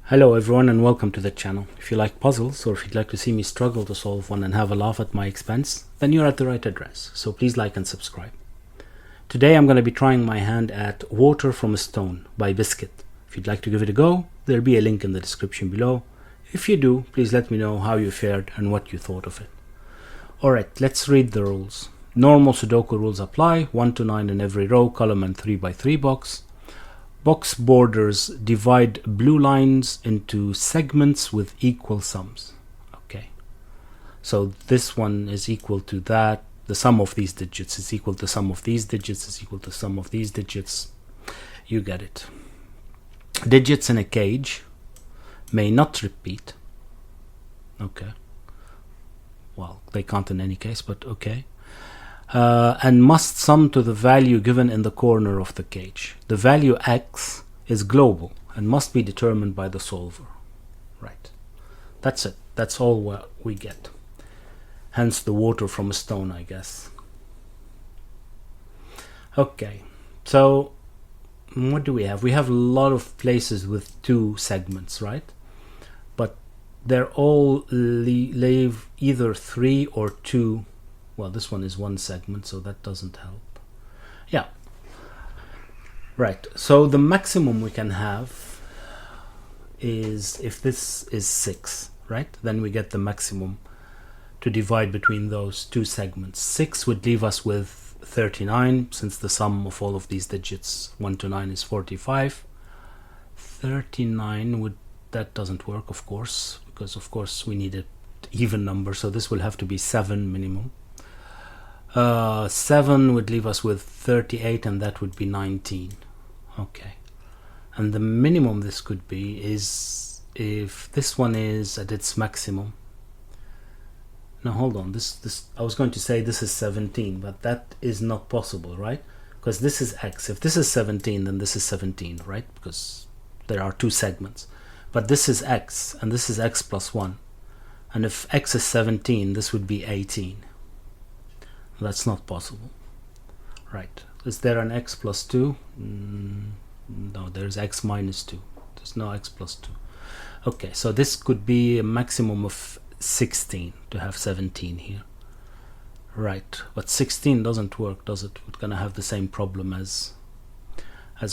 Hello everyone and welcome to the channel. If you like puzzles or if you'd like to see me struggle to solve one and have a laugh at my expense, then you're at the right address, so please like and subscribe. Today I'm going to be trying my hand at Water from a Stone by Biscuit. If you'd like to give it a go, there'll be a link in the description below. If you do, please let me know how you fared and what you thought of it. Alright, let's read the rules. Normal Sudoku rules apply, 1 to 9 in every row, column and 3 by 3 box. Box borders divide blue lines into segments with equal sums. Okay, so this one is equal to that. The sum of these digits is equal to sum of these digits is equal to sum of these digits. You get it. Digits in a cage may not repeat. Okay. Well, they can't in any case, but okay. And must sum to the value given in the corner of the cage. The value x is global and must be determined by the solver. Right. That's it. That's all what we get. Hence the water from a stone, I guess. Okay. So what do we have? We have a lot of places with two segments, right? But they're all leave either 3 or 2. Well, this one is one segment, so that doesn't help. Yeah. Right. So the maximum we can have is if this is 6, right? Then we get the maximum to divide between those two segments. 6 would leave us with 39, since the sum of all of these digits 1 to 9 is 45. 39 would, that doesn't work, of course, because of course we need an even number, so this will have to be 7 minimum. 7 would leave us with 38, and that would be 19. Okay, and the minimum this could be is if this one is at its maximum. Now hold on, this I was going to say this is 17, but that is not possible, right? Because this is x. If this is 17, then this is 17, right? Because there are two segments. But this is x, and this is x plus 1. And if x is 17, this would be 18. That's not possible. Right. Is there an x plus 2? No, there's x minus 2. There's no x plus 2. Okay, so this could be a maximum of 16 to have 17 here. Right, but 16 doesn't work, does it? We're gonna have the same problem as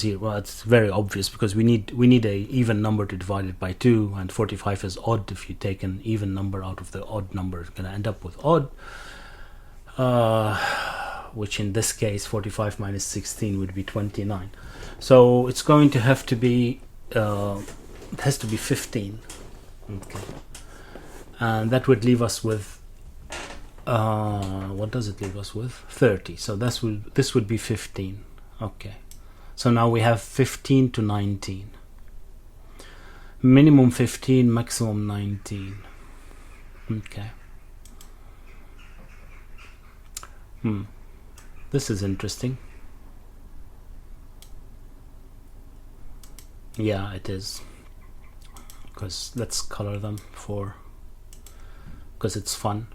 here. Well, it's very obvious because we need a even number to divide it by 2, and 45 is odd. If you take an even number out of the odd number, it's gonna end up with odd. Which in this case 45 minus 16 would be 29, so it's going to have to be it has to be 15. Okay, and that would leave us with what does it leave us with? 30. So this would be 15. Okay, so now we have 15 to 19. Minimum 15, maximum 19. Okay. This is interesting. Yeah, it is. Because let's color them because it's fun.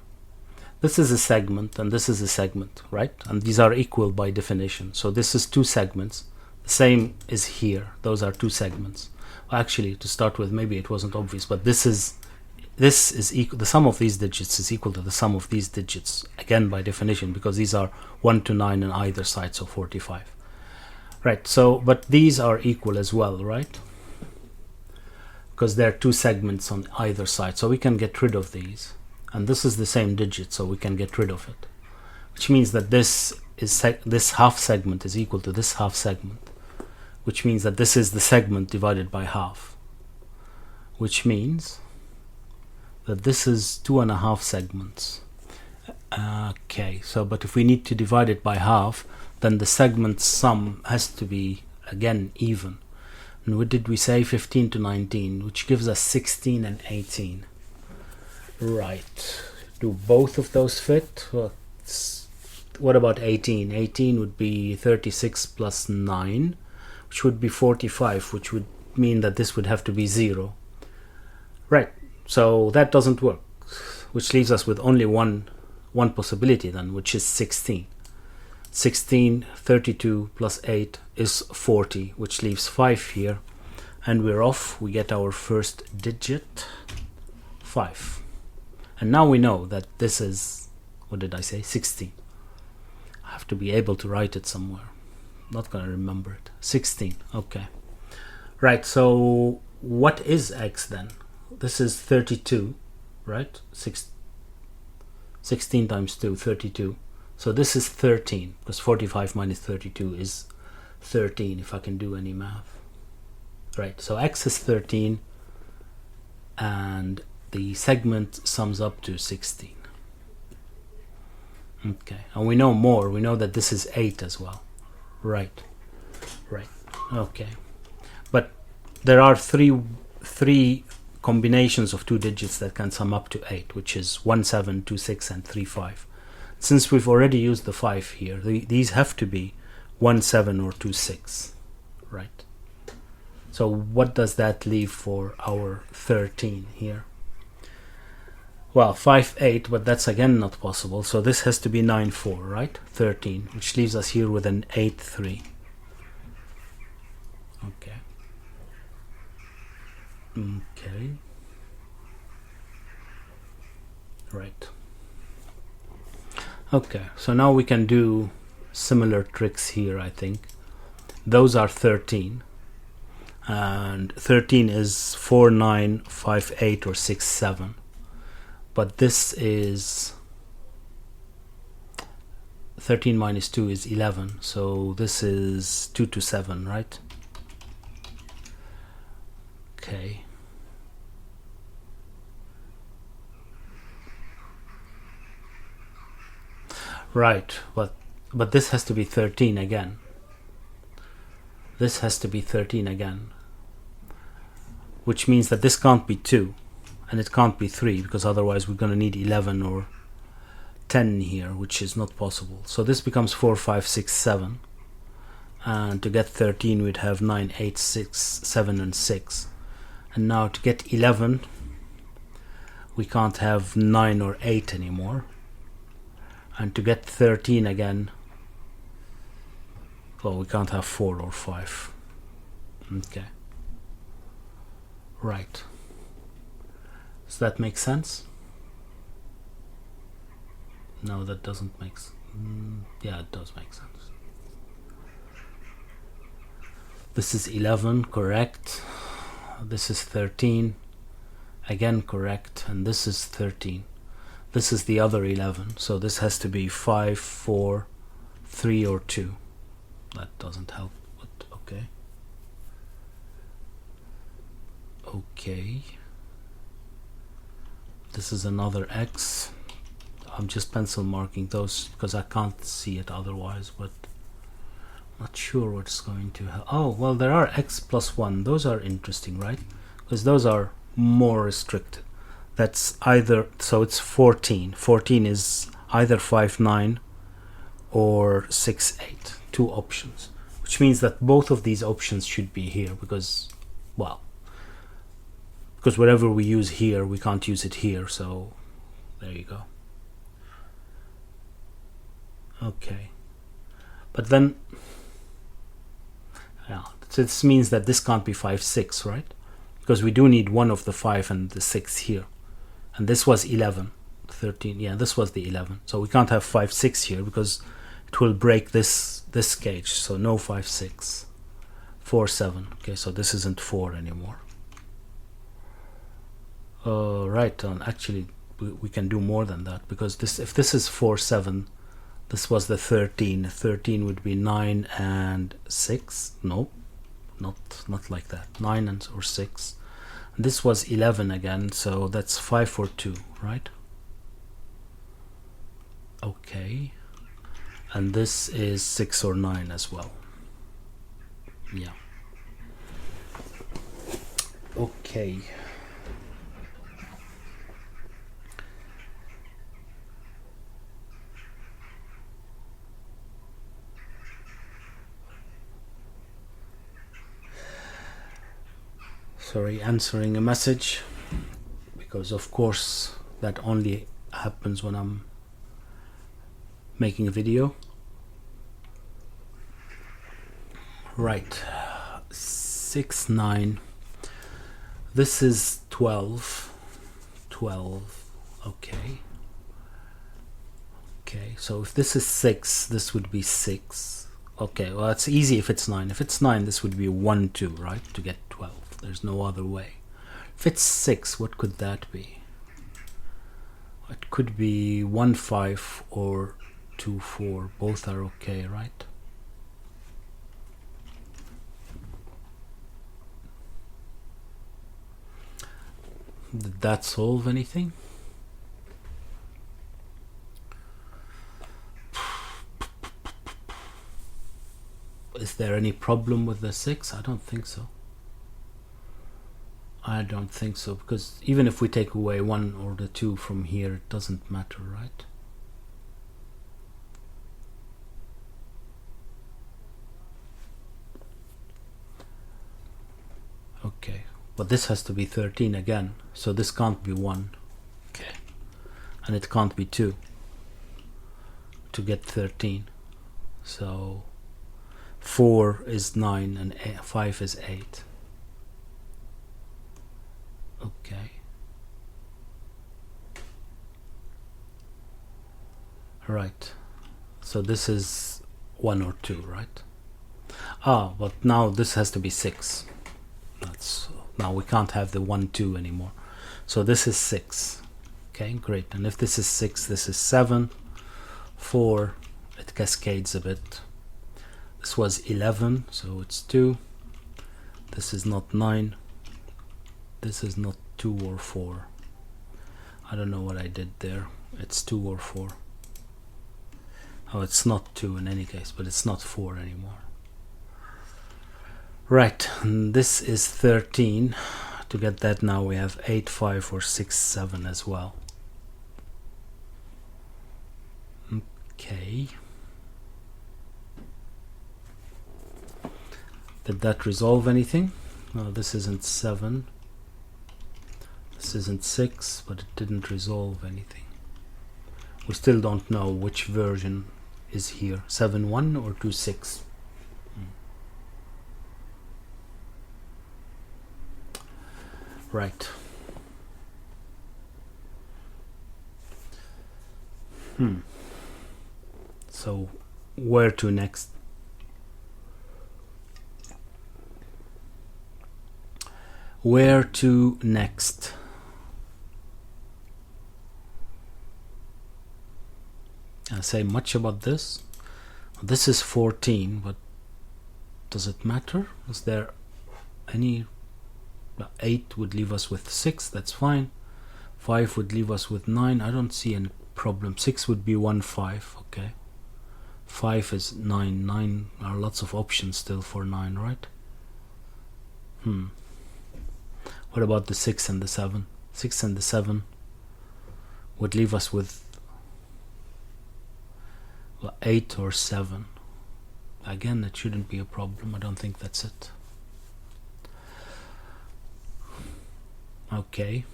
This is a segment and this is a segment, right? And these are equal by definition. So this is two segments. The same is here. Those are two segments. Well, actually, to start with, maybe it wasn't obvious, but this is equal. The sum of these digits is equal to the sum of these digits, again by definition, because these are 1 to 9 on either side, so 45. Right, so but these are equal as well, right? Because there are two segments on either side, so we can get rid of these. And this is the same digit, so we can get rid of it. Which means that this half segment is equal to this half segment. Which means that this is the segment divided by half. Which means that this is 2.5 segments. Okay, so but if we need to divide it by half, then the segment sum has to be again even. And what did we say? 15 to 19, which gives us 16 and 18. Right. Do both of those fit? Well, what about 18? 18 would be 36 plus 9, which would be 45, which would mean that this would have to be 0. Right. So that doesn't work, which leaves us with only one possibility then, which is 16. 16, 32 plus 8 is 40, which leaves 5 here, and we're off. We get our first digit, 5. And now we know that this is, what did I say, 16. I have to be able to write it somewhere. Not gonna remember it. 16, okay. Right, so what is x then? This is 32, right? 16 times 2, 32. So this is 13, because 45 minus 32 is 13, if I can do any math. Right, so x is 13, and the segment sums up to 16. Okay, and we know more. We know that this is 8 as well. Right, okay. But there are three combinations of 2 digits that can sum up to 8, which is 1, 7, 2, 6, and 3, 5. Since we've already used the 5 here, these have to be 1, 7, or 2, 6, right? So what does that leave for our 13 here? Well, 5, 8, but that's again not possible. So this has to be 9, 4, right? 13, which leaves us here with an 8, 3. Okay. Okay. Right. Okay, so now we can do similar tricks here, I think. Those are 13. And 13 is 4, 9, 5, 8, or 6, 7. But this is 13 minus 2 is 11. So this is 2 to 7, right? Okay. Right, but this has to be 13 again. This has to be 13 again. Which means that this can't be 2. And it can't be 3, because otherwise we're going to need 11 or 10 here, which is not possible. So this becomes 4, 5, 6, 7. And to get 13, we'd have 9, 8, 6, 7, and 6. And now to get 11, we can't have 9 or 8 anymore. And to get 13 again, well, we can't have 4 or 5. Okay. Right. Does that make sense? No, that doesn't make sense. Yeah, it does make sense. This is 11, correct. This is 13, again correct. And this is 13. This is the other 11. So this has to be 5, 4, 3, or 2. That doesn't help, but okay. Okay. This is another X. I'm just pencil marking those because I can't see it otherwise, but not sure what's going to help. Oh, well, there are X plus 1. Those are interesting, right? Because those are more restricted. That's either, so it's 14. 14 is either 5, 9 or 6, 8. 2 options. Which means that both of these options should be here because, well, because whatever we use here, we can't use it here, so there you go. Okay. But then, yeah, so this means that this can't be 5, 6, right? Because we do need one of the 5 and the 6 here. And this was 11. 13, yeah, this was the 11. So we can't have 5, 6 here because it will break this gauge. So no 5, 6. 4, 7. Okay, so this isn't 4 anymore. Right, actually we can do more than that, because this, if this is 4, 7, this was the 13. 13 would be 9 and 6. No, not like that. 9 and or 6. And this was 11 again, so that's 5 or 2, right? Okay. And this is 6 or 9 as well. Yeah. Okay. Sorry, answering a message, because of course that only happens when I'm making a video. Right, 6, 9, This is 12. 12. Okay. Okay, so if this is 6, this would be 6. Okay, well, it's easy if it's 9. If it's 9, this would be 1, 2, right? To get 12. There's no other way. If it's 6, what could that be? It could be 1, 5 or 2, 4. Both are okay, right? Did that solve anything? Is there any problem with the 6? I don't think so. I don't think so, because even if we take away 1 or the 2 from here, it doesn't matter, right? Okay, but this has to be 13 again, so this can't be 1. Okay, and it can't be 2 to get 13. So 4 is 9 and 5 is 8. Okay. Right. So this is 1 or 2, right? Ah, but now this has to be 6. Now we can't have the 1, 2 anymore. So this is 6. Okay, great. And if this is 6, this is 7. 4, it cascades a bit. This was 11, so it's 2. This is not 9. This is not 2 or 4. I don't know what I did there. It's 2 or 4. Oh, it's not 2 in any case, but it's not 4 anymore. Right, and this is 13. To get that now we have 8, 5 or 6, 7 as well. Okay. Did that resolve anything? No, this isn't 7. This isn't 6, but it didn't resolve anything. We still don't know which version is here, 7.1 or 2.6. Right. So where to next? Where to next? Can I say much about this? This is 14, but does it matter? Is there any? 8 would leave us with 6, that's fine. 5 would leave us with 9, I don't see any problem. 6 would be 1, 5, okay. 5 is 9, 9 are lots of options still for 9, right? What about the 6 and the 7? 6 and the 7 would leave us with 8 or 7. Again, it shouldn't be a problem, I don't think that's it. Okay.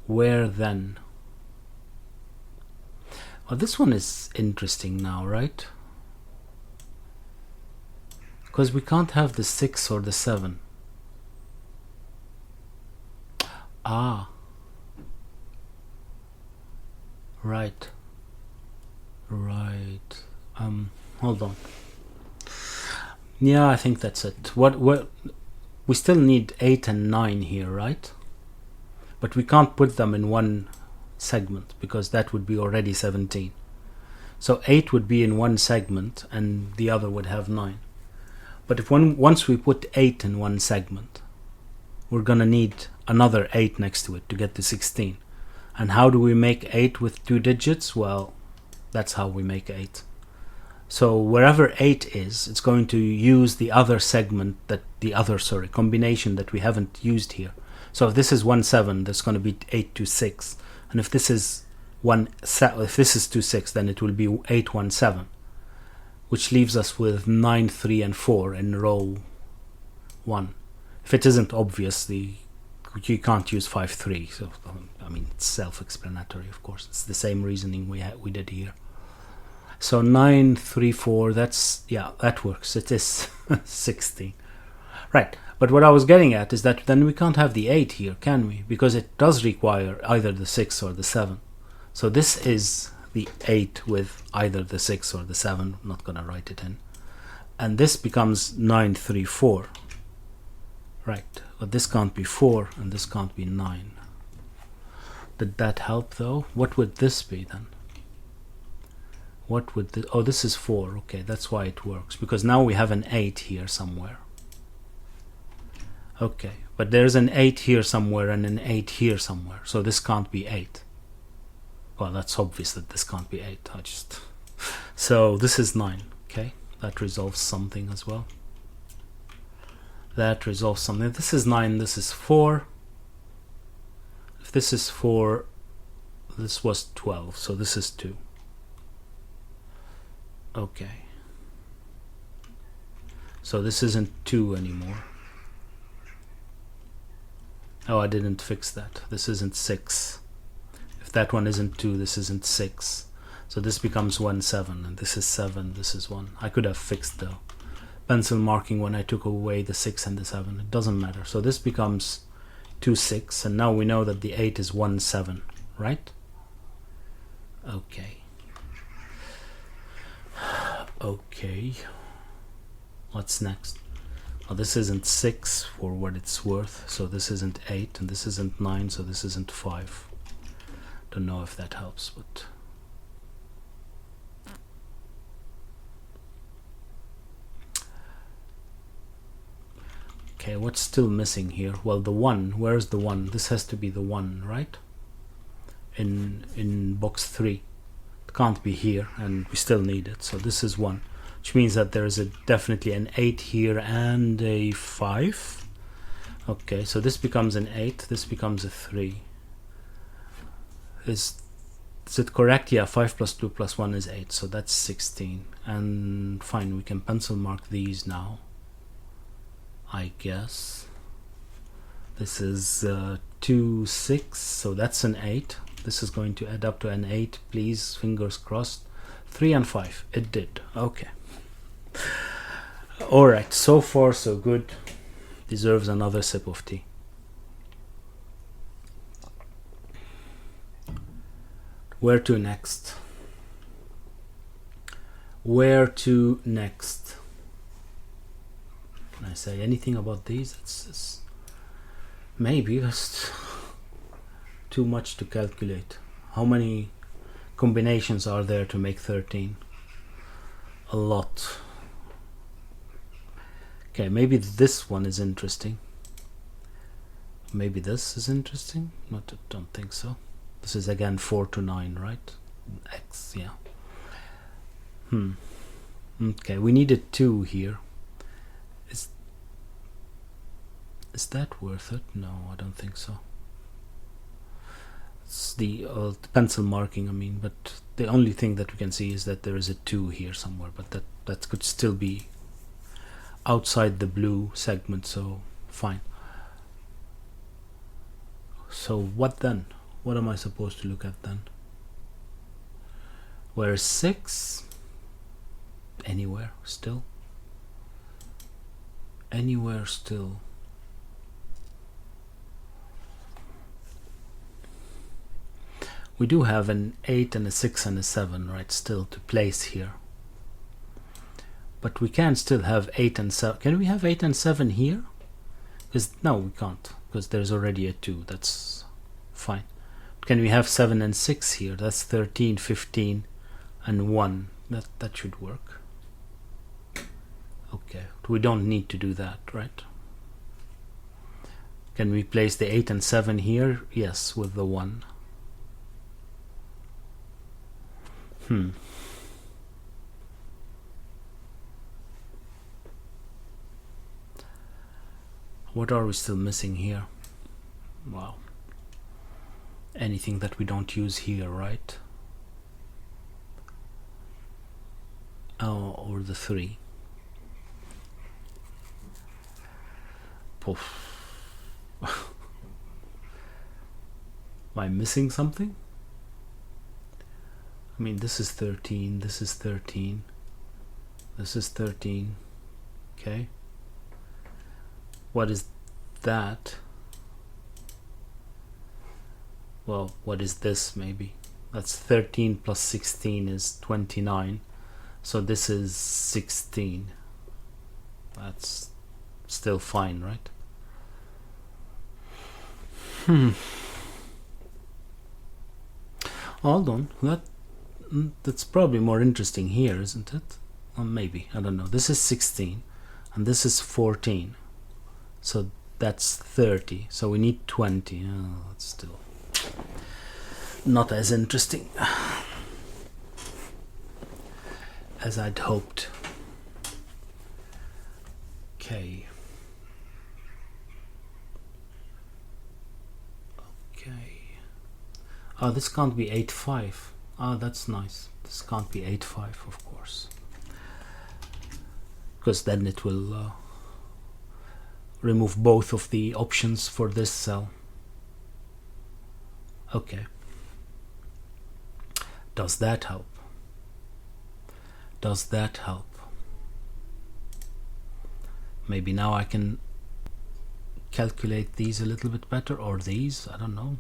Where then? Well, this one is interesting now, right? Because we can't have the 6 or the 7. Ah. Right. Right. Hold on. Yeah, I think that's it. What we still need 8 and 9 here, right? But we can't put them in one segment because that would be already 17. So 8 would be in one segment and the other would have 9. But if once we put 8 in one segment, we're gonna need another 8 next to it to get to 16. And how do we make 8 with 2 digits? Well, that's how we make 8. So wherever 8 is, it's going to use the other segment combination that we haven't used here. So if this is 1, 7, that's going to be 8, 2, 6. And if this is 2, 6, then it will be 8, 1, 7, which leaves us with 9, 3, and 4 in row 1. If it isn't obvious, you can't use 5, 3. So I mean, it's self-explanatory, of course. It's the same reasoning we did here. So 9, 3, 4, that works. It is 16. Right, but what I was getting at is that then we can't have the 8 here, can we? Because it does require either the 6 or the 7. So this is the 8 with either the 6 or the 7. I'm not going to write it in. And this becomes 9, 3, 4. Right, but this can't be 4 and this can't be 9. Did that help though? What would this be then? What would this, oh, this is 4. Okay, that's why it works, because now we have an 8 here somewhere. Okay, but there's an 8 here somewhere and an 8 here somewhere, so this can't be 8. Well, that's obvious that this can't be 8. So this is 9. Okay, that resolves something as well. That resolves something. This is 9, this is 4. If this is 4, this was 12, so this is 2. Okay. So this isn't 2 anymore. Oh, I didn't fix that. This isn't 6. If that one isn't 2, this isn't 6. So this becomes 1, 7, and this is 7, this is 1. I could have fixed the pencil marking when I took away the 6 and the 7. It doesn't matter. So this becomes 2, 6, and now we know that the 8 is 1, 7, right? Okay. Okay. What's next? Well, this isn't 6 for what it's worth, so this isn't 8, and this isn't 9, so this isn't 5. Don't know if that helps, but... Okay, what's still missing here? Well, the 1. Where's the 1? This has to be the 1, right? In box 3. It can't be here, and we still need it, so this is 1. Which means that there is definitely an 8 here and a 5. Okay, so this becomes an 8, this becomes a 3. Is it correct? Yeah, 5 plus 2 plus 1 is 8, so that's 16. And fine, we can pencil mark these now, I guess. This is 2, 6, so that's an 8. This is going to add up to an 8, please, fingers crossed. 3 and 5, it did. Okay. Alright, so far so good. Deserves another sip of tea. Where to next? Where to next? Can I say anything about these? It's maybe just too much to calculate. How many combinations are there to make 13? A lot. Okay, maybe this one is interesting. Maybe this is interesting. I don't think so. This is again 4 to 9, right? X, yeah. Okay, we needed 2 here. Is that worth it? No, I don't think so. It's the pencil marking, I mean, but the only thing that we can see is that there is a 2 here somewhere, but that could still be outside the blue segment, so fine. So what then? What am I supposed to look at then? Where is 6? Anywhere still? Anywhere still? We do have an 8 and a 6 and a 7, right, still to place here. But we can still have 8 and 7. Can we have 8 and 7 here? Because no, we can't, because there's already a 2. That's fine. Can we have 7 and 6 here? That's 13, 15, and 1. That should work. Okay, we don't need to do that, right? Can we place the 8 and 7 here? Yes, with the 1. What are we still missing here? Wow. Anything that we don't use here, right? Oh, or the 3. Poof. Am I missing something? I mean, this is 13, this is 13, this is 13, okay? What is that? Well, what is this maybe? That's 13 plus 16 is 29. So this is 16. That's still fine, right? Hold on. That's probably more interesting here, isn't it? Or maybe. I don't know. This is 16 and this is 14. So that's 30. So we need 20. Oh, that's still not as interesting as I'd hoped. Okay. Okay. Oh, this can't be 8-5. Oh, that's nice. This can't be 8-5, of course. Because then it will remove both of the options for this cell. Okay. Does that help? Does that help? Maybe now I can calculate these a little bit better, or these, I don't know.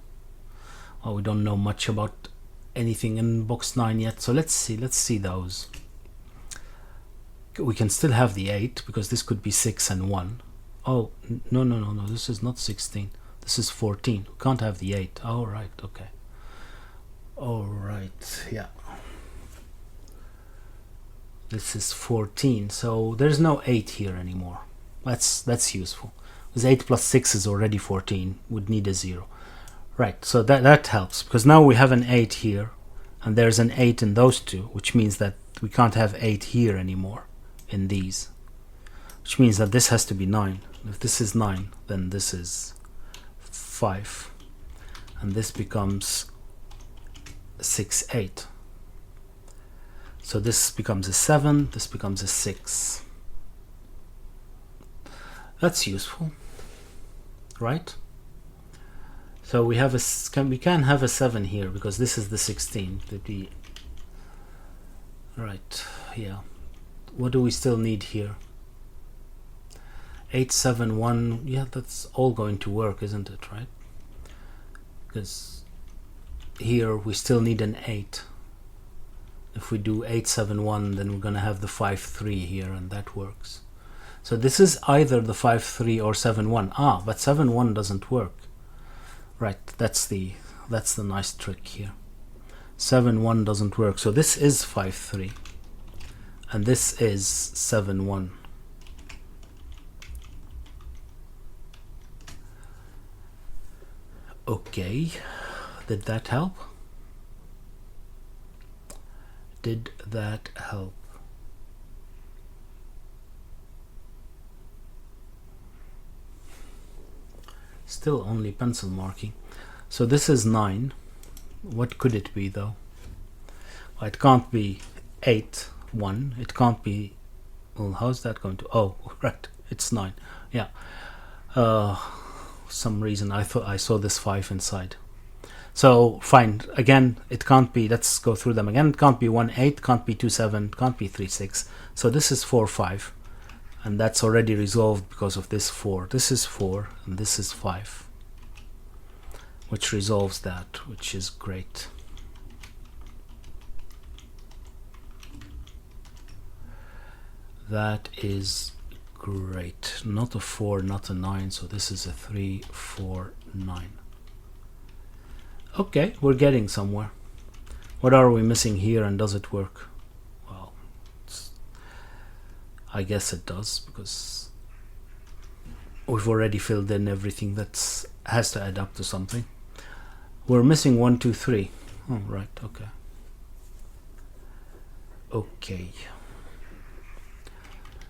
Well, we don't know much about anything in box 9 yet, so let's see those. We can still have the 8 because this could be 6 and 1. Oh, no, this is not 16. This is 14. We can't have the 8. Oh, right, okay. All right, yeah. This is 14, so there's no 8 here anymore. That's useful. Because 8 plus 6 is already 14. Would need a 0. Right, so that helps, because now we have an 8 here, and there's an 8 in those two, which means that we can't have 8 here anymore in these. Which means that this has to be 9. If this is 9, then this is 5. And this becomes 6, 8. So this becomes a 7, this becomes a 6. That's useful, right? So we have we can have a 7 here because this is the 16. Right, yeah. What do we still need here? 8, 7, 1. Yeah, that's all going to work, isn't it, right? Because here we still need an 8. If we do 8, 7, 1, then we're going to have the 5, 3 here, and that works. So this is either the 5, 3 or 7, 1. Ah, but 7, 1 doesn't work. Right, that's the nice trick here. 7, 1 doesn't work. So this is 5, 3. And this is 7, 1. Okay, did that help? Did that help? Still only pencil marking. So this is 9. What could it be though? Well, it can't be 8, 1. It can't be... Well, how's that going to... Oh, right, it's 9. Yeah. Some reason I thought I saw this 5 inside. So fine, again, it can't be, let's go through them again. It can't be 1, 8, can't be 2, 7, can't be 3, 6. So this is 4, 5. And that's already resolved because of this 4. This is 4 and this is 5. Which resolves that, which is great. That is great. Not a 4, not a 9, so this is a 3, 4, 9. Okay, we're getting somewhere. What are we missing here, and does it work? Well, I guess it does, because we've already filled in everything that has to add up to something. We're missing 1, 2, 3. Oh, right, okay. Okay.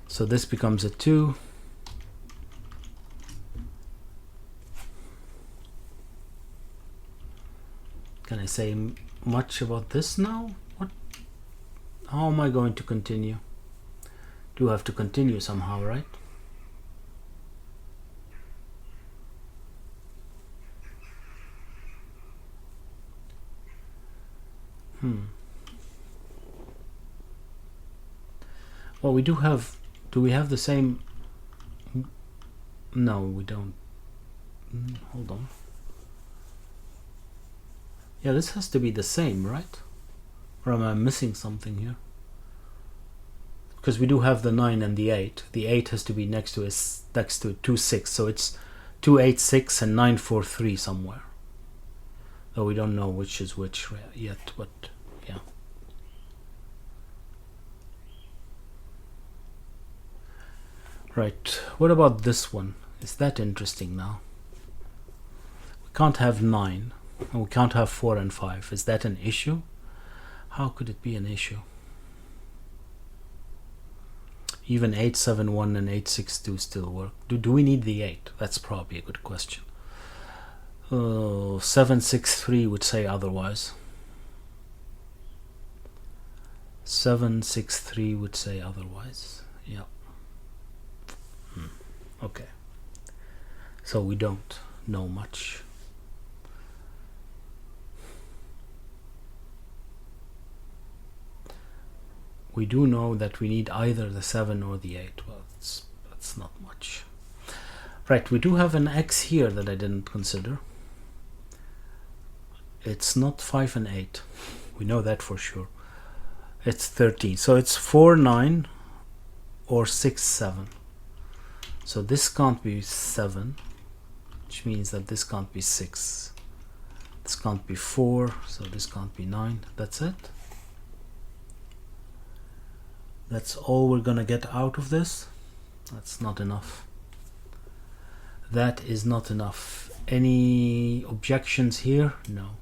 So this becomes a 2. Can I say much about this now? What? How am I going to continue? Do have to continue somehow, right? Well, we do have... Do we have the same... No, we don't. Hold on. Yeah, this has to be the same, right? Or am I missing something here? Because we do have the 9 and the 8. The 8 has to be next to 2 6, so it's 2 8 6 and 9 4 3 somewhere. Though we don't know which is which yet, but yeah. Right, what about this one? Is that interesting now? We can't have 9, and we can't have 4 and 5. Is that an issue? How could it be an issue? Even 8 7 1 and 8 6 2 still work. Do we need the 8? That's probably a good question. 7 6 3 would say otherwise. 7 6 3 would say otherwise. Yeah. Okay. So we don't know much. We do know that we need either the 7 or the 8. Well, that's not much. Right, we do have an x here that I didn't consider. It's not 5 and 8. We know that for sure. It's 13. So it's 4 9 or 6 7. So this can't be 7, which means that this can't be 6. This can't be 4, so this can't be 9. That's it. That's all we're gonna get out of this. That's not enough. That is not enough. Any objections here? No.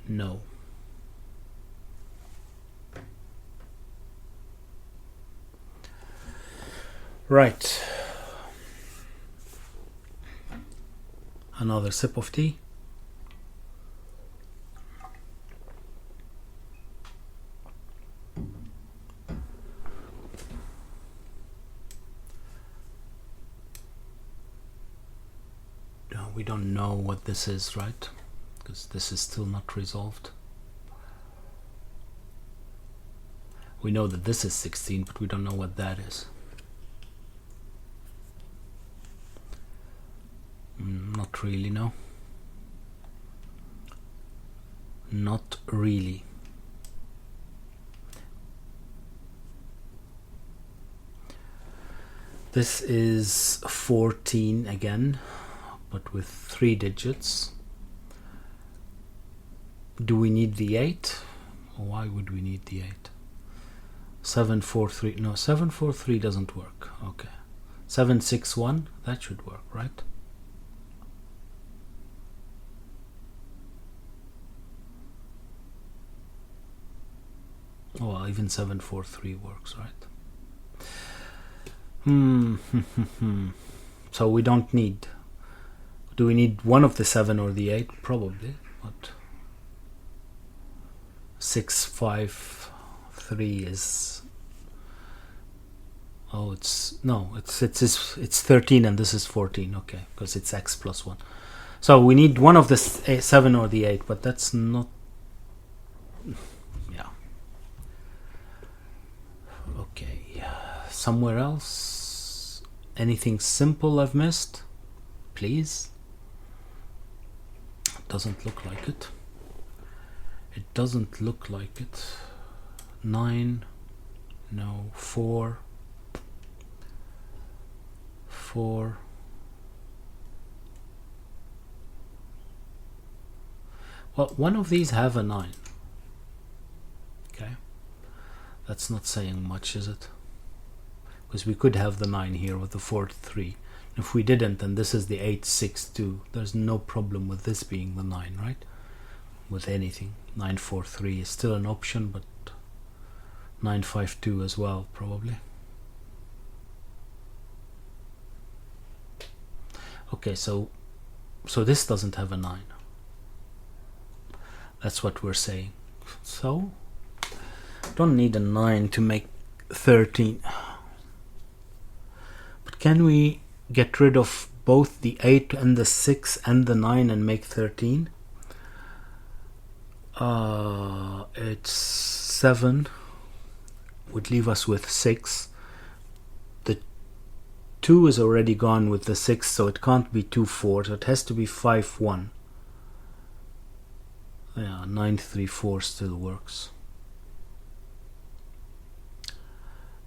No. Right. Another sip of tea. No, we don't know what this is, right? Because this is still not resolved. We know that this is 16, but we don't know what that is. Not really, no. Not really. This is 14 again, but with 3 digits. Do we need the 8? Why would we need the 8? 743, no, 743 doesn't work. Okay. 761, that should work, right? Oh, well, even 743 works, right? So we don't need. Do we need one of the 7 or the 8? Probably, but 6 5 3 is. Oh, it's 13 and this is 14. Okay, because it's x plus 1. So we need one of the 7 or the 8, but that's not. Yeah. Okay. Somewhere else? Anything simple I've missed? Please? Doesn't look like it. It doesn't look like it. 9. No. 4. 4. Well, one of these have a 9. Okay. That's not saying much, is it? Because we could have the 9 here with the 4 3. If we didn't, then this is the 8 6 2. There's no problem with this being the 9, right? With anything. 9 4 3 is still an option, but 9 5 2 as well, probably. Okay, so this doesn't have a 9. That's what we're saying. So don't need a 9 to make 13. But can we get rid of both the 8 and the 6 and the 9 and make 13? It's 7 would leave us with 6. 2 is already gone with the 6, so it can't be 2 4, so it has to be 5 1. Yeah, 9 3 4 still works.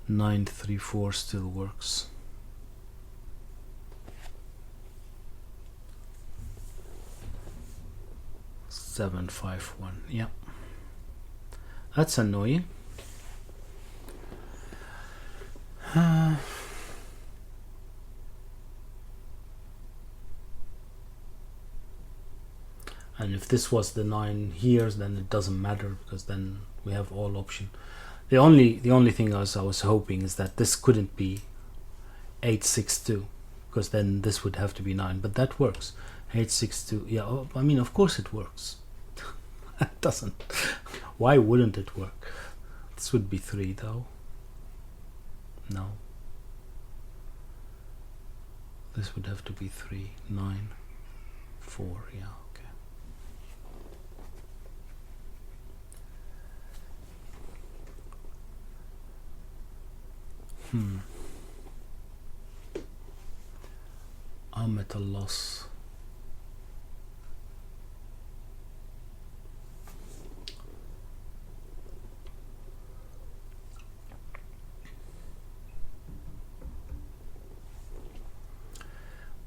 9 3 4 still works. Seven 5 1. Yeah, that's annoying. And if this was the 9 here, then it doesn't matter, because then we have all option. The only thing I was hoping is that this couldn't be 8 6 2, because then this would have to be 9. But that works. 8 6 2. Yeah, oh, I mean, of course it works. It doesn't. Why wouldn't it work? This would be 3 though. No. This would have to be 3 9 4. Yeah. I'm at a loss.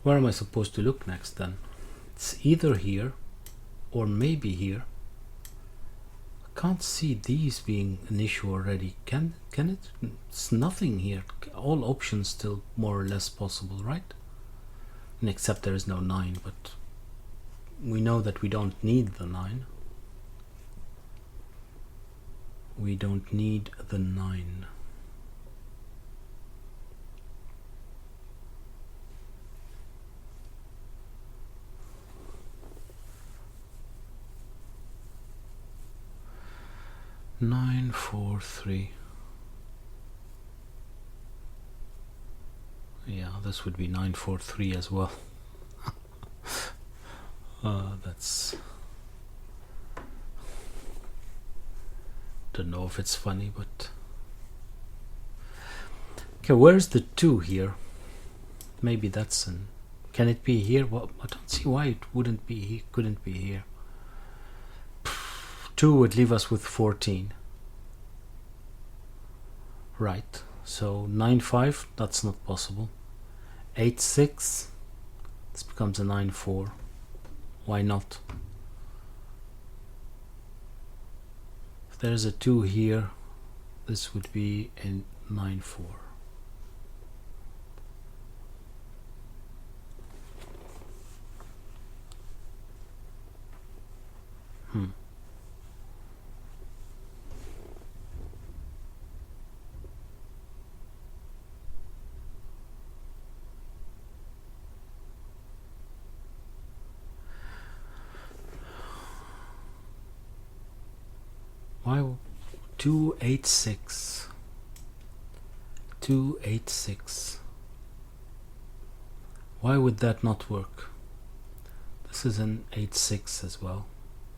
Where am I supposed to look next then? It's either here or maybe here. I can't see these being an issue already. Can it? It's nothing here. All options still more or less possible, right? And except there is no 9, but we know that we don't need the 9. We don't need the 9. Nine, 4, 3. Yeah, this would be 9 4 3 as well. That's. Don't know if it's funny, but. Okay, where's the 2 here? Maybe that's an. Can it be here? Well, I don't see why it wouldn't be. He couldn't be here. 2 would leave us with 14. Right. So 9 5, that's not possible. 8 6, this becomes a 9 4. Why not? If there's a 2 here, this would be a 9 4. Why 2 8 6? 2 8 6. Why would that not work? This is an 8 6 as well.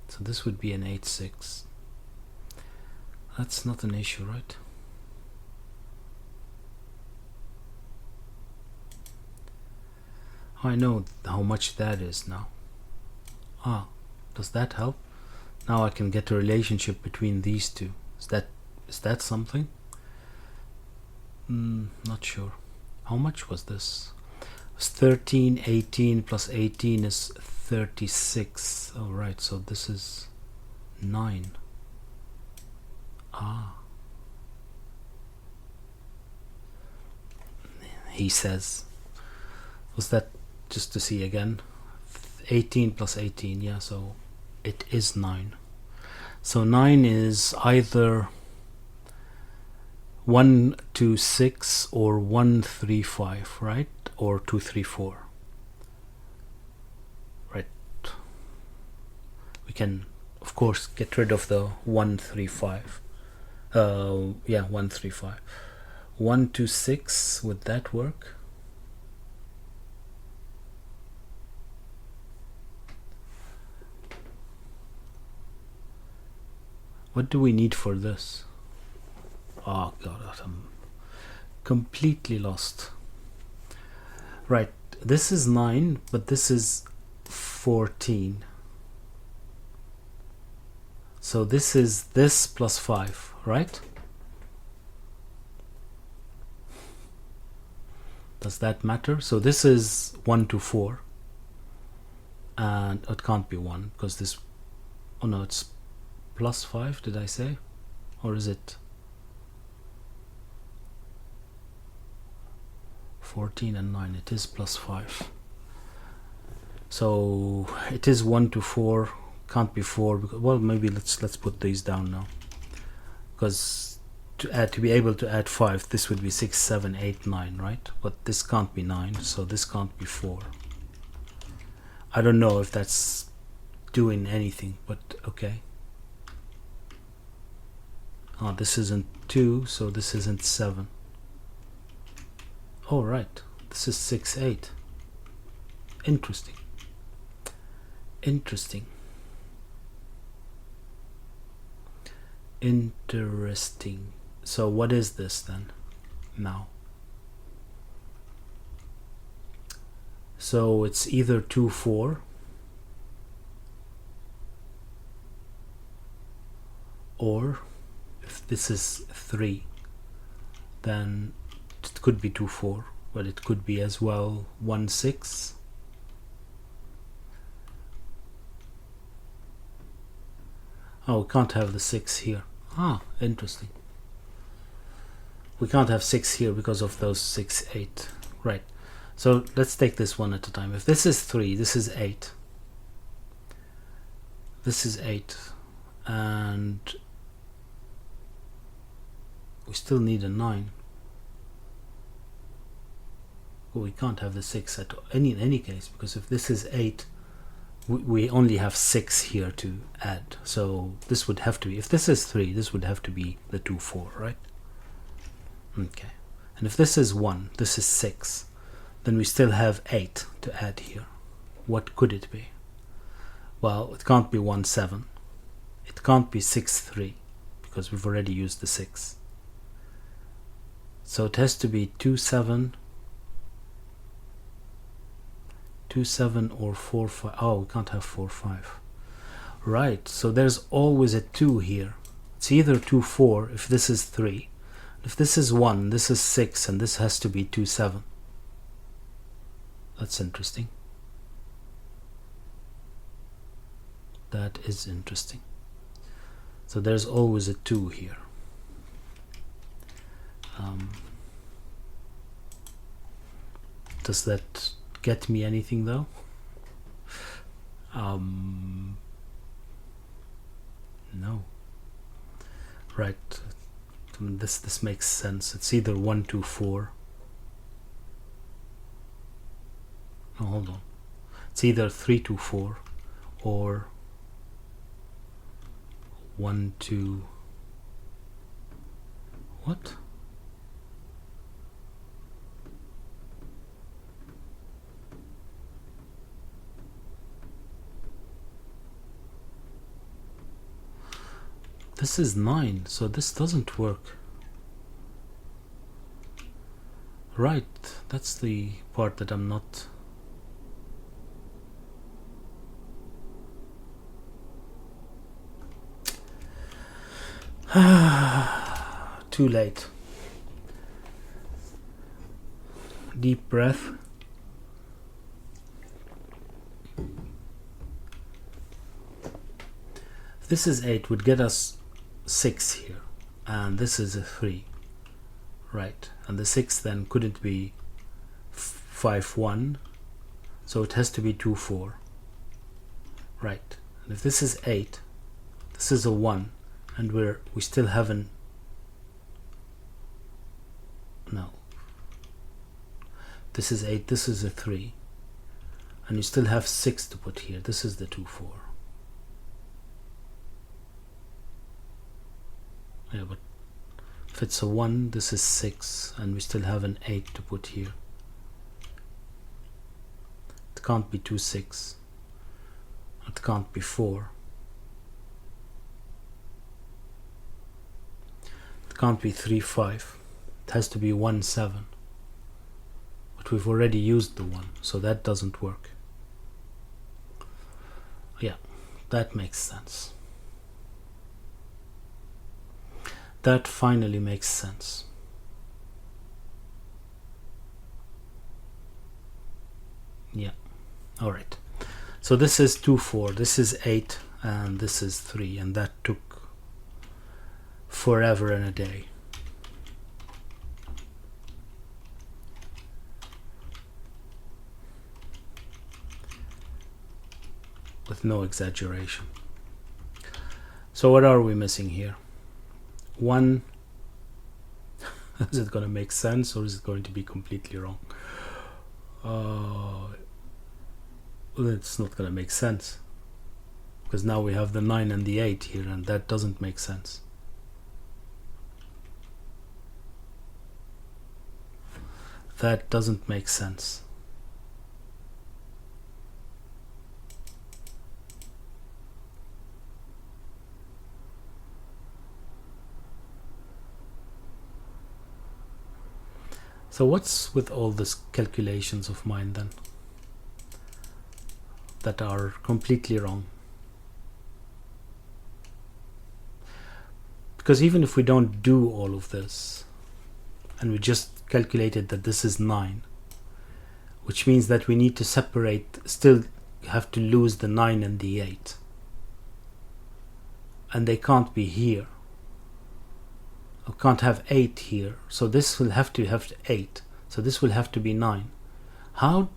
So this would be an 8 6. That's not an issue, right? I know how much that is now. Ah, does that help? Now I can get a relationship between these two. Is that something? Not sure. How much was this? It was 13, 18 plus 18 is 36. Oh, right, so this is 9. Ah. He says. Was that just to see again? 18 plus 18, yeah, so it is 9. So 9 is either 1 2 6 or 1 3 5, right? Or 2 3 4. Right. We can of course get rid of the 1 3 5. Yeah, 1 3 5. 1 2 6, would that work? What do we need for this? Oh god, I'm completely lost. Right, this is 9, but this is 14. So this is this plus 5, right? Does that matter? So this is 1 to 4. And it can't be 1 because this... Oh no, it's plus 5, did I say? Or is it 14 and 9? It is plus 5. So it is 1 to 4. Can't be 4 because, well, maybe let's put these down now, because to be able to add 5, this would be 6, 7, 8, 9, right? But this can't be 9, so this can't be 4. I don't know if that's doing anything, but okay. Oh, this isn't 2, so this isn't 7. Oh, right, this is 6, 8. Interesting. Interesting. Interesting. So what is this then now? So it's either 2, 4, or if this is 3, then it could be 2, 4, but it could be as well 1, 6. Oh, we can't have the 6 here. Ah, interesting. We can't have 6 here because of those 6, 8. Right. So let's take this one at a time. If this is 3, this is 8. This is 8. And we still need a 9. Well, we can't have the 6 at in any case, because if this is 8, we only have 6 here to add. So this would have to be, if this is 3, this would have to be the 2, 4, right? Okay. And if this is 1, this is 6, then we still have 8 to add here. What could it be? Well, it can't be 1, 7. It can't be 6, 3, because we've already used the 6. So it has to be 2, 7, 2, 7, or 4, 5. Oh, we can't have 4, 5. Right, so there's always a 2 here. It's either 2, 4 if this is 3. If this is 1, this is 6, and this has to be 2, 7. That's interesting. That is interesting. So there's always a 2 here. Does that get me anything though? No. Right. This makes sense. It's either 1, 2, 4. No, hold on. It's either 3, 2, 4 or 1, 2. What? This is 9, so this doesn't work. Right, that's the part that I'm not... Too late. Deep breath. This is 8 would get us 6 here, and this is a 3, right? And the 6 then couldn't be 5, 1, so it has to be 2, 4, right? And if this is 8, this is a 1, and we still haven't... No, this is 8, this is a 3, and you still have 6 to put here. This is the 2, 4. Yeah, but if it's a 1, this is 6, and we still have an 8 to put here. It can't be 2, 6. It can't be 4. It can't be 3, 5. It has to be 1, 7. But but we've already used the 1, so that doesn't work. Yeah, that makes sense. That finally makes sense. Yeah, all right. So this is 2, 4, this is 8, and this is 3, and that took forever and a day. With no exaggeration. So what are we missing here? 1. Is it going to make sense, or is it going to be completely wrong? It's not going to make sense, because now we have the 9 and the 8 here, and that doesn't make sense. That doesn't make sense. So what's with all these calculations of mine then that are completely wrong? Because even if we don't do all of this and we just calculated that this is 9, which means that we need to separate, still have to lose the 9 and the 8, and they can't be here. I can't have 8 here, so this will have to have 8, so this will have to be 9. How?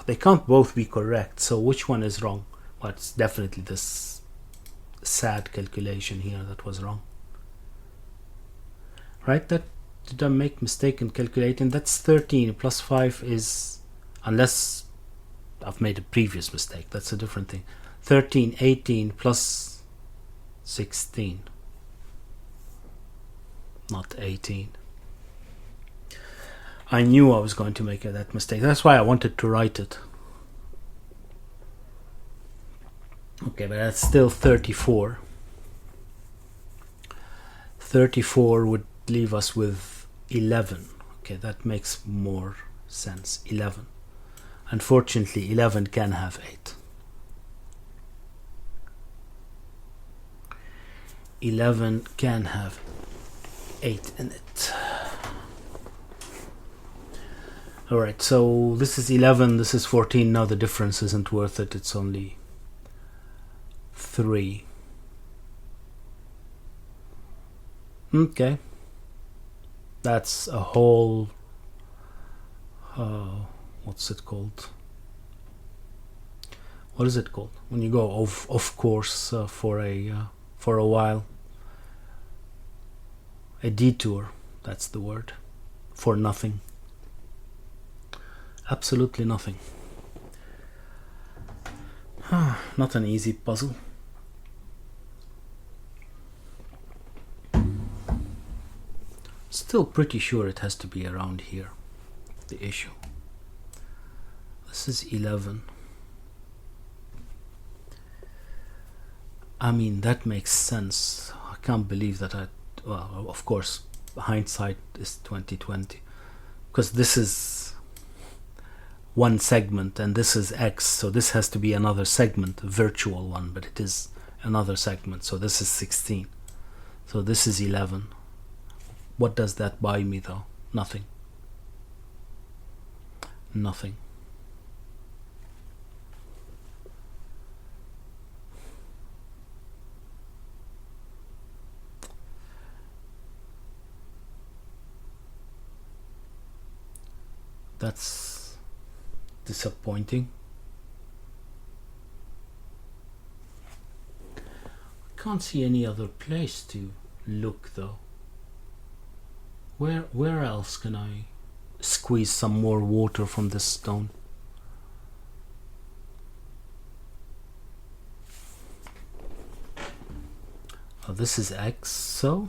They can't both be correct, so which one is wrong? Well, it's definitely this sad calculation here that was wrong. Right? That did I make mistake in calculating? That's 13 plus 5 is, unless I've made a previous mistake, that's a different thing. 13, 18 plus 16. Not 18. I knew I was going to make that mistake. That's why I wanted to write it. Okay, but that's still 34. 34 would leave us with 11. Okay, that makes more sense. 11. Unfortunately, 11 can have 8. 11 can have 8 in it. Alright, so this is 11, this is 14. Now the difference isn't worth it, it's only 3. Okay. That's a whole... what's it called? What is it called? When you go off course for a while. A detour, that's the word, for nothing. Absolutely nothing. Not an easy puzzle. Still pretty sure it has to be around here, the issue. This is 11. I mean, that makes sense. I can't believe that well, of course, hindsight is 2020, because this is one segment and this is X, so this has to be another segment, a virtual one, but it is another segment, so this is 16. So this is 11. What does that buy me though? Nothing. Nothing. That's disappointing. I can't see any other place to look though. Where else can I squeeze some more water from this stone? Oh, this is X, so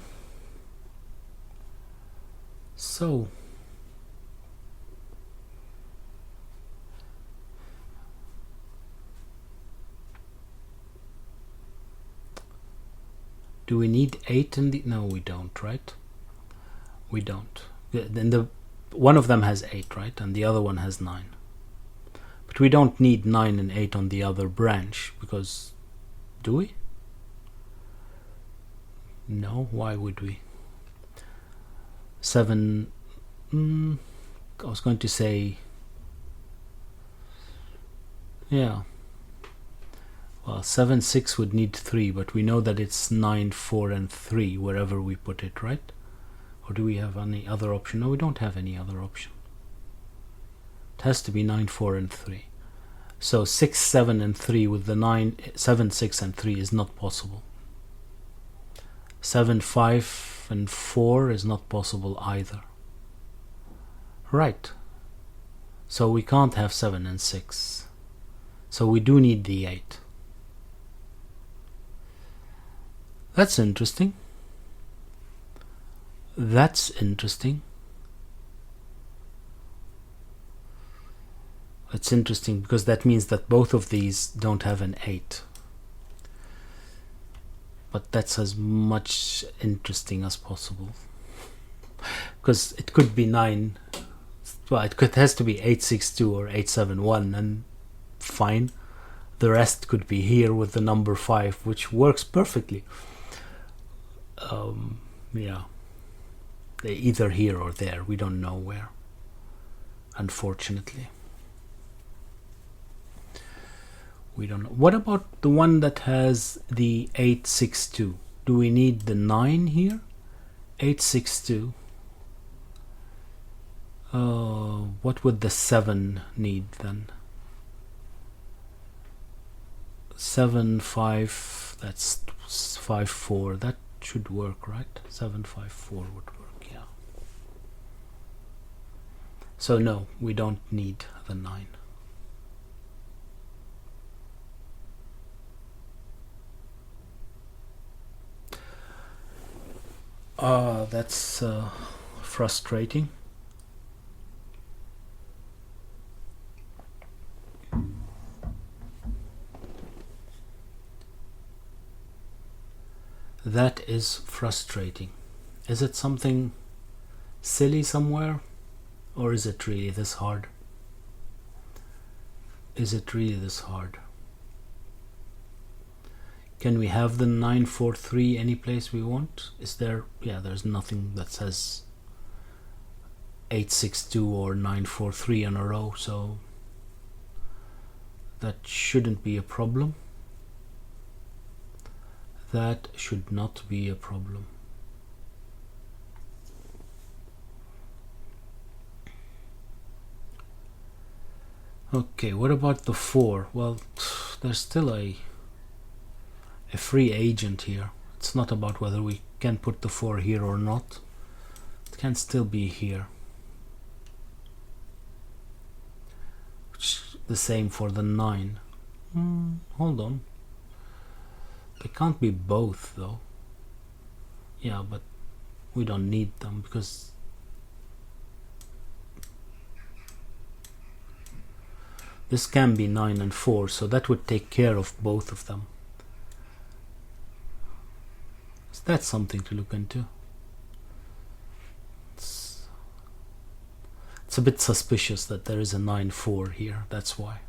do we need 8 in the... No, we don't, right? We don't. Then one of them has 8, right? And the other one has 9. But we don't need 9 and 8 on the other branch, because... do we? No, why would we? 7... I was going to say... yeah. Well, 7, 6 would need 3, but we know that it's 9, 4, and 3 wherever we put it, right? Or do we have any other option? No, we don't have any other option. It has to be 9, 4, and 3. So 6, 7, and 3 with the 9, 7, 6, and 3 is not possible. 7, 5, and 4 is not possible either. Right. So we can't have 7 and 6. So we do need the 8. That's interesting. That's interesting. It's interesting because that means that both of these don't have an 8. But that's as much interesting as possible. Because it could be 9. Well, it has to be 862 or 871, and fine. The rest could be here with the number 5, which works perfectly. Yeah. They're either here or there. We don't know where, unfortunately. We don't know. What about the one that has the 862? Do we need the 9 here? 862. What would the 7 need then? 7, 5, that's 5, 4. That should work, right? 7, 5, 4 would work, yeah. So no, we don't need the 9. That's frustrating. That is frustrating. Is it something silly somewhere? Or is it really this hard? Is it really this hard? Can we have the 943 any place we want? Is there... yeah, there's nothing that says 862 or 943 in a row, so that shouldn't be a problem. That should not be a problem. Okay, what about the 4? Well, there's still a free agent here. It's not about whether we can put the 4 here or not. It can still be here. The same for the 9. Hold on. They can't be both though. Yeah, but we don't need them because this can be 9 and 4, so that would take care of both of them. So that's something to look into. It's a bit suspicious that there is a 9-4 here, that's why.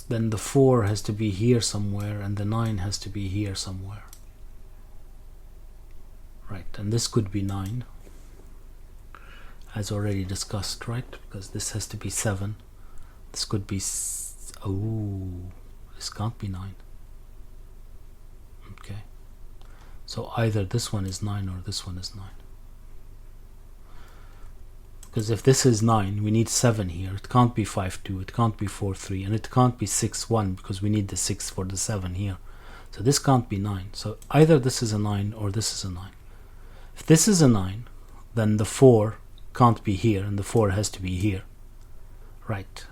Then the 4 has to be here somewhere and the 9 has to be here somewhere. Right, and this could be 9, as already discussed, right? Because this has to be 7. This could be... oh, this can't be 9. Okay. So either this one is 9 or this one is 9. Because if this is 9, we need 7 here. It can't be 5-2, it can't be 4-3, and it can't be 6-1 because we need the 6 for the 7 here. So this can't be 9. So either this is a 9 or this is a 9. If this is a 9, then the 4 can't be here and the 4 has to be here. Right.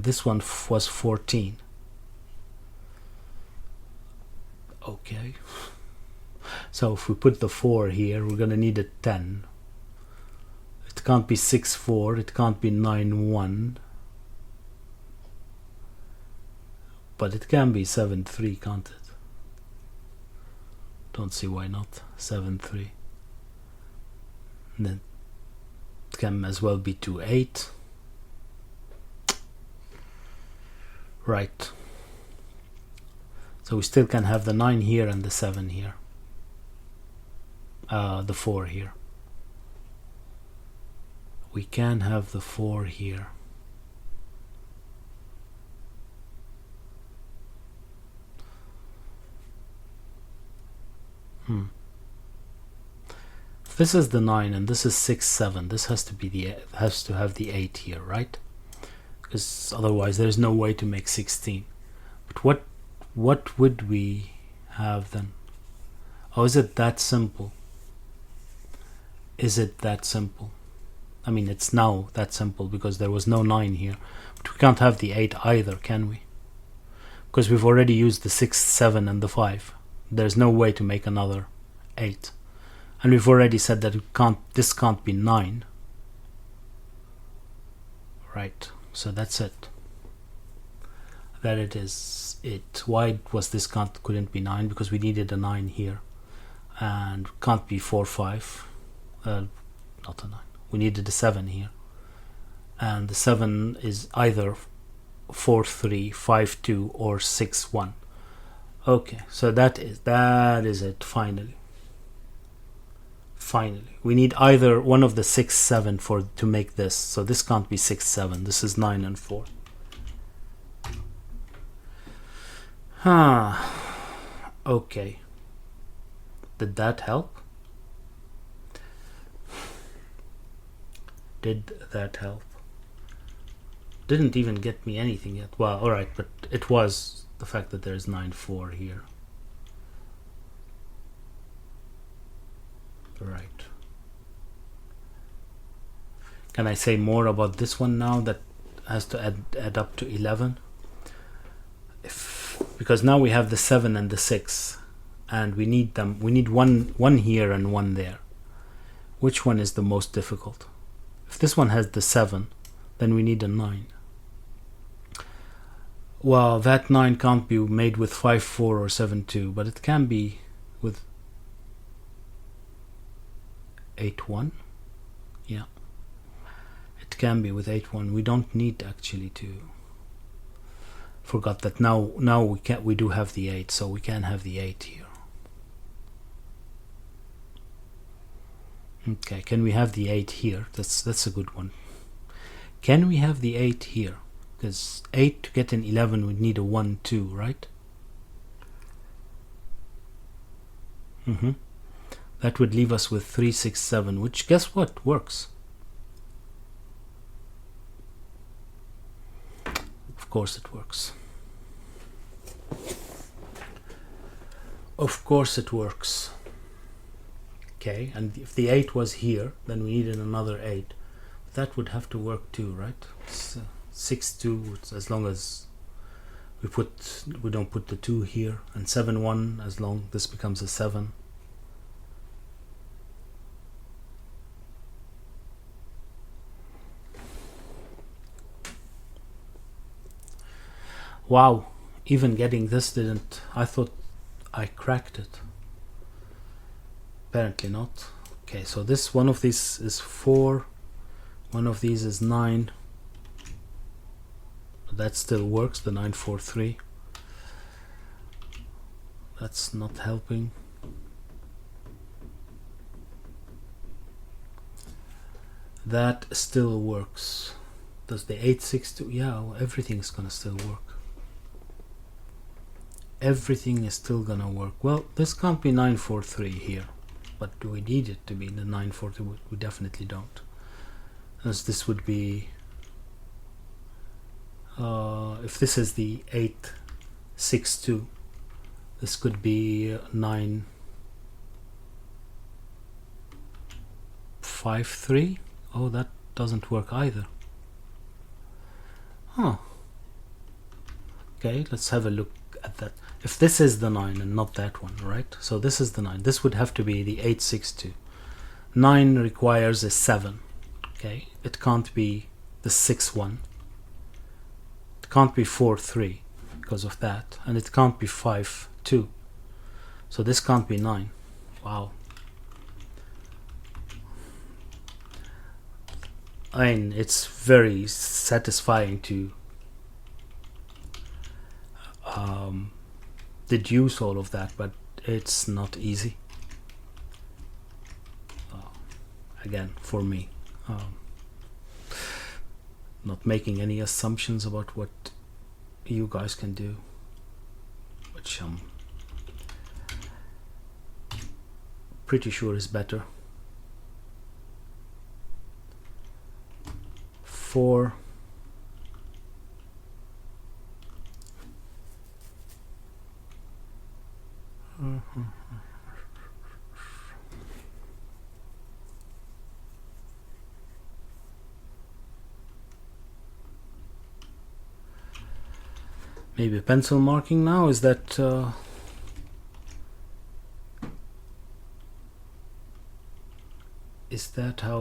This one was 14. Okay. So if we put the 4 here, we're going to need a 10. It can't be 6-4, it can't be 9-1. But it can be 7-3, can't it? Don't see why not. 7-3. And then it can as well be 2, 8. Right. So we still can have the 9 here and the 7 here. The 4 here. We can have the 4 here. If this is the 9 and this is 6, 7, this has to have the 8 here, right? Because otherwise there's no way to make 16. But what would we have then? Oh, is it that simple? Is it that simple? I mean, it's now that simple because there was no 9 here. But we can't have the 8 either, can we? Because we've already used the 6, 7 and the 5. There's no way to make another 8. And we've already said that this can't be 9. Right, so that's it. That it is it. Why was this couldn't be 9? Because we needed a 9 here. And can't be 4, 5. Not a 9. We needed a 7 here. And the 7 is either 4, 3, 5, 2 or 6, 1. Okay, so that is it, finally. Finally. We need either one of the 6, 7 to make this. So this can't be 6, 7. This is 9 and 4. Okay. Did that help? Did that help? Didn't even get me anything yet. Well, alright, but it was the fact that there's 9, 4 here. Right. Can I say more about this one now that has to add up to 11? Because now we have the 7 and the 6 and we need them. We need one here and one there. Which one is the most difficult? If this one has the 7, then we need a 9. Well, that 9 can't be made with 5, 4 or 7, 2, but it can be with 8, 1. Yeah, it can be with 8, 1. We don't need actually to. Forgot that now we do have the 8, so we can have the 8 here. Okay, can we have the 8 here? That's a good one. Can we have the 8 here? Because 8 to get an 11 would need a 1, 2, right? That would leave us with 3, 6, 7, which, guess what, works. Of course it works. Of course it works. Okay, and if the 8 was here, then we needed another 8. That would have to work too, right? It's, 6, 2, as long as we don't put the 2 here, and 7, 1, as long this becomes a 7. Wow, even getting this didn't. I thought I cracked it. Apparently not. Okay, so this one of these is 4, one of these is 9. But that still works, the 9, 4, 3. That's not helping. That still works. Does the 8, 6, 2? Yeah, well, everything's gonna still work. Everything is still gonna work. Well, this can't be 9, 4, 3 here. But do we need it to be the 9, 4, 3? We definitely don't. As this would be... if this is the 8, 6, 2, this could be 9, 5, 3. Oh, that doesn't work either. Huh. Okay, let's have a look at that. If this is the 9 and not that one, right? So this is the 9. This would have to be the 8, 6, 2. 9 requires a 7. Okay, it can't be the 6, 1. It can't be 4, 3 because of that. And it can't be 5, 2. So this can't be 9. Wow. I mean, it's very satisfying to deduce all of that, but it's not easy. Again, for me, not making any assumptions about what you guys can do, which I'm pretty sure is better. 4. Maybe pencil marking now, is that how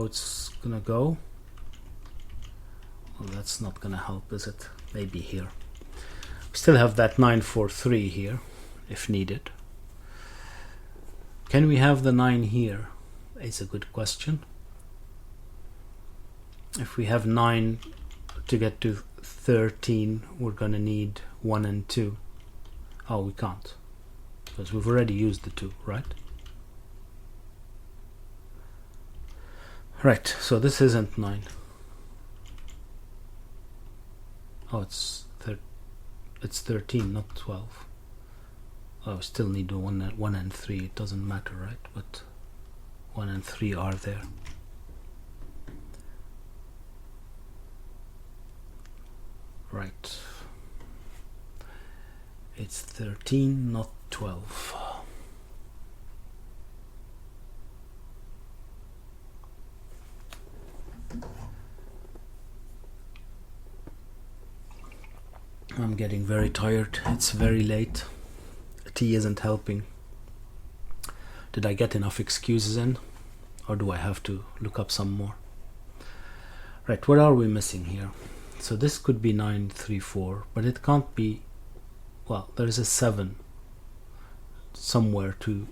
it's gonna go? Well, that's not gonna help, is it? Maybe here. We still have that 943 here, if needed. Can we have the 9 here? It's a good question. If we have 9 to get to 13, we're gonna need 1 and 2. Oh, we can't, because we've already used the 2, right? Right, so this isn't 9. Oh, it's 13, not 12. Oh, still need 1 and 3. It doesn't matter, right? But 1 and 3 are there. Right. It's 13, not 12. I'm getting very tired. It's very late. Tea isn't helping. Did I get enough excuses in? Or do I have to look up some more? Right, what are we missing here? So this could be 934, but it can't be. Well, there is a 7 somewhere to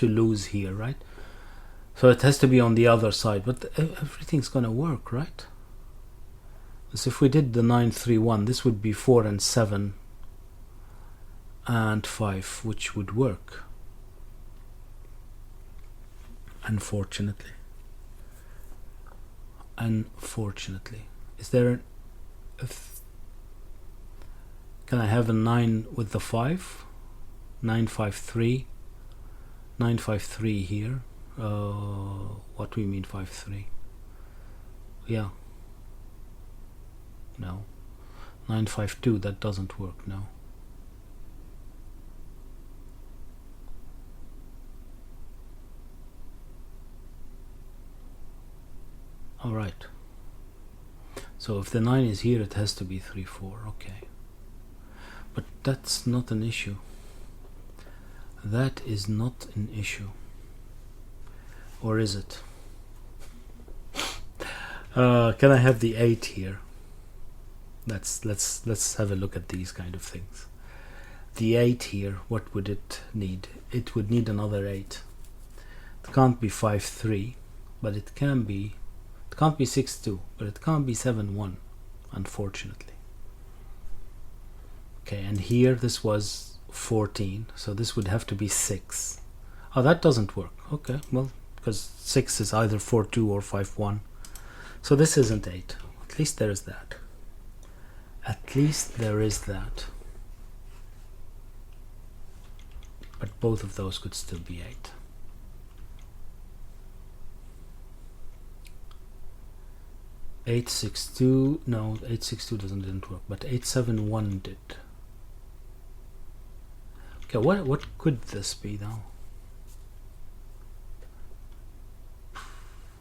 lose here, right? So it has to be on the other side, but everything's gonna work, right? So if we did the 931, this would be 4 and 7 and 5, which would work. Unfortunately. Is there can I have a 9 with the 5? 953. 953 here. What do we mean 53? Yeah. No. 952, that doesn't work, no. Alright. So if the 9 is here, it has to be 3-4, okay. But that's not an issue. That is not an issue. Or is it? Can I have the 8 here? Let's have a look at these kind of things. The 8 here, what would it need? It would need another 8. It can't be 5-3, but it can be. It can't be 6-2, but it can't be 7-1, unfortunately. Okay, and here this was 14, so this would have to be 6. Oh, that doesn't work. Okay, well, because 6 is either 4-2 or 5-1. So this isn't 8. At least there is that. At least there is that. But both of those could still be 8. (862) no, 862 didn't work, but 871 did. Okay, what could this be now?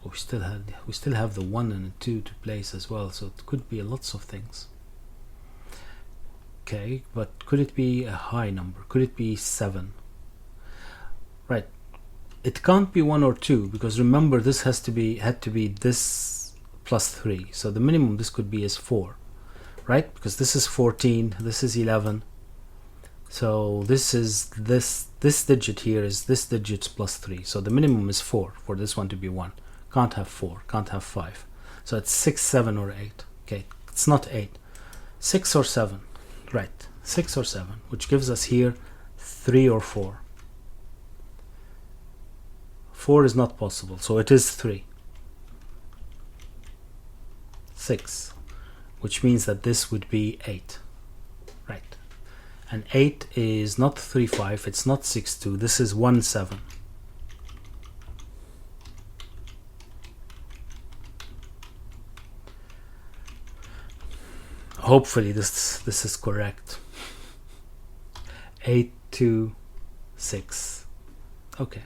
We still have the 1 and the 2 to place as well, so it could be lots of things. Okay, but could it be a high number? Could it be 7? Right. It can't be 1 or 2, because remember this had to be this plus 3. So the minimum this could be is 4, right? Because this is 14, this is 11. So this digit here is this digit's plus 3. So the minimum is 4 for this one to be 1. can't have 4, can't have 5. So it's 6, 7, or 8. Okay, it's not 8. 6 or 7. Right, 6 or 7, which gives us here 3 or 4. 4 is not possible, so it is 3. 6, which means that this would be 8. Right. And 8 is not 3, 5, it's not 6, 2, this is 1, 7. Hopefully this is correct. 8, 2, 6. Okay,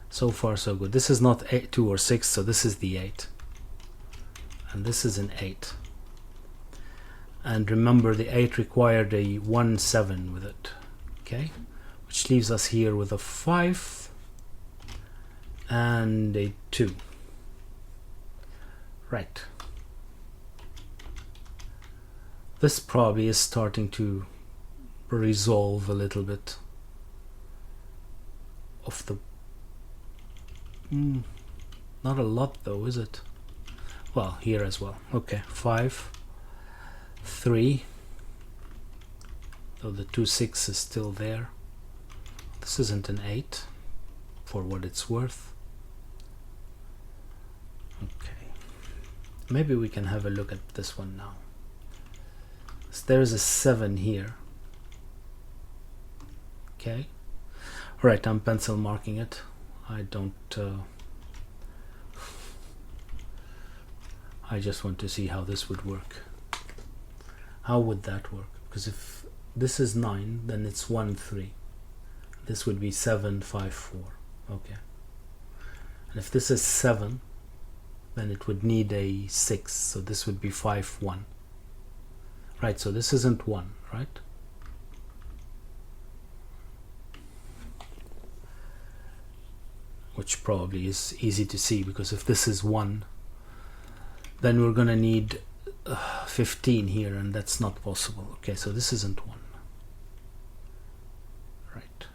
so far so good. This is not 8, 2 or 6, so this is the 8, and this is an 8. And remember, the 8 required a 1, 7 with it. Okay, which leaves us here with a 5 and a 2. Right. This probably is starting to resolve a little bit of the... not a lot though, is it? Well, here as well. Okay, 5, 3. So the 2, 6 is still there. This isn't an 8, for what it's worth. Okay. Maybe we can have a look at this one now. So there's a 7 here. Okay. Right, I'm pencil marking it. I don't... I just want to see how this would work. How would that work? Because if this is 9, then it's 1, 3. This would be 7, 5, 4. Okay. And if this is 7, then it would need a 6. So this would be 5, 1. Right, so this isn't 1, right? Which probably is easy to see, because if this is 1, then we're gonna need 15 here, and that's not possible. Okay, so this isn't 1. Right.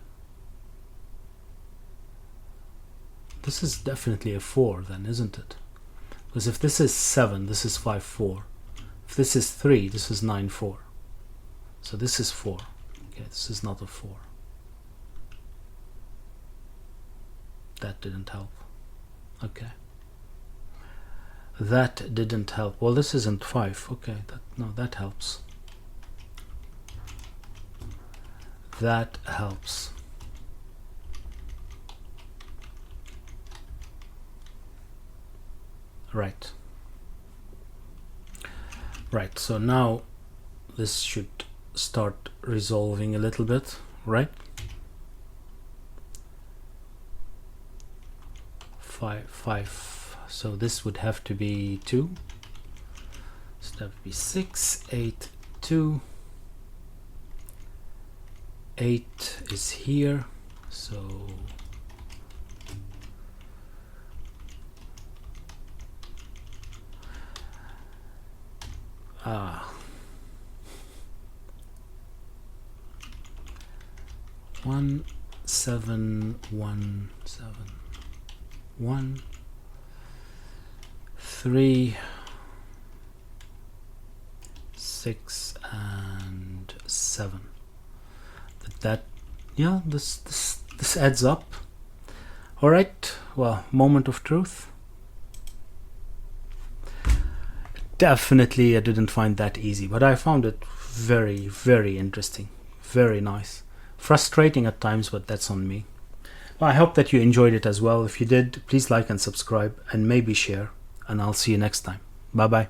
This is definitely a 4 then, isn't it? Because if this is 7, this is 5, 4. If this is 3, this is 9, 4. So this is 4. Okay, this is not a 4. That didn't help. Okay. That didn't help. Well, this isn't 5. Okay, no, that helps. That helps. Right. Right, so now this should start resolving a little bit, right? 5, so this would have to be 2. So that would be 6, 8, 2. 8 is here, so one, 7, 1, 7, 1, 3, 6, and 7. Yeah, this adds up. All right, well, moment of truth. Definitely I didn't find that easy, but I found it very, very interesting, very nice. Frustrating at times, but that's on me. Well, I hope that you enjoyed it as well. If you did, please like and subscribe, and maybe share, and I'll see you next time. Bye bye.